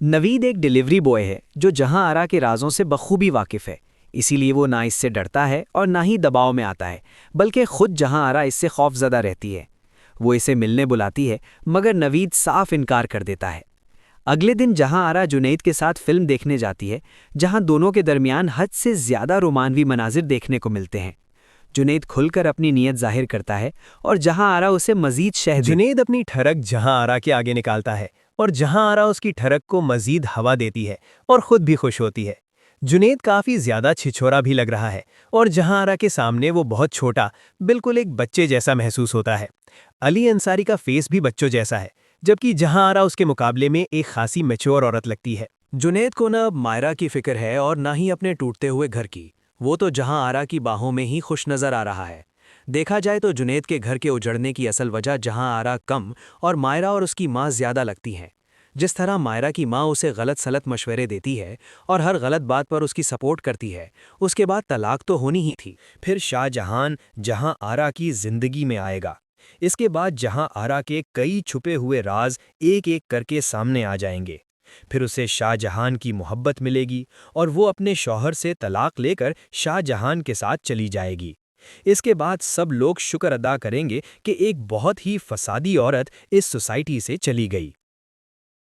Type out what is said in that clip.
नवीद एक delivery boy है जो जहां आरा के राजों से बखूबी वाकिफ है। इसीलिए वो ना इससे डरता है और ना ही दबाव में आता है, बल्कि खुद जहां आरा इससे खौफजदा रहती है। वो इसे मिलने बुलाती है, मगर नवीद साफ इनकार कर देता है। अगले दिन जहां आरा जुनैद के साथ फिल्म देखने जाती है, जहां दोनों के दरमियान हद से ज्यादा रोमानवी मनाजिर देखने को मिलते हैं। जुनैद खुलकर अपनी नीयत जाहिर करता है और जहां आरा उसे मजीद शह दे। जुनैद अपनी ठरक जहां आरा के आगे निकालता है और जहां आरा उसकी ठरक को मजीद हवा देती है और खुद भी खुश होती है। जुनैद काफी ज्यादा छिछोरा भी लग रहा है और जहां आरा के सामने वो बहुत छोटा, बिल्कुल एक बच्चे जैसा महसूस होता है। अली अंसारी का फेस भी बच्चों जैसा है, जबकि जहां आरा उसके मुकाबले में एक खासी मैच्योर औरत लगती है। जुनैद को न मायरा की फिक्र है और ना ही अपने टूटते हुए घर की। वो तो जहां आरा की बाहों में ही खुश नजर आ रहा है। देखा जाए तो जुनैद के घर के उजड़ने की असल वजह जहां आरा कम और मायरा और उसकी माँ ज्यादा लगती हैं। जिस तरह मायरा की माँ उसे गलत सलत मशवरे देती है और हर गलत बात पर उसकी सपोर्ट करती है, उसके बाद तलाक तो होनी ही थी। फिर शाहजहान जहां आरा की जिंदगी में आएगा। इसके बाद जहां आरा के कई छुपे हुए राज एक एक करके सामने आ जाएंगे। फिर उसे शाहजहान की मोहब्बत मिलेगी और वो अपने शौहर से तलाक लेकर शाहजहान के साथ चली जाएगी। इसके बाद सब लोग शुक्र अदा करेंगे कि एक बहुत ही फसादी औरत इस सोसाइटी से चली गई।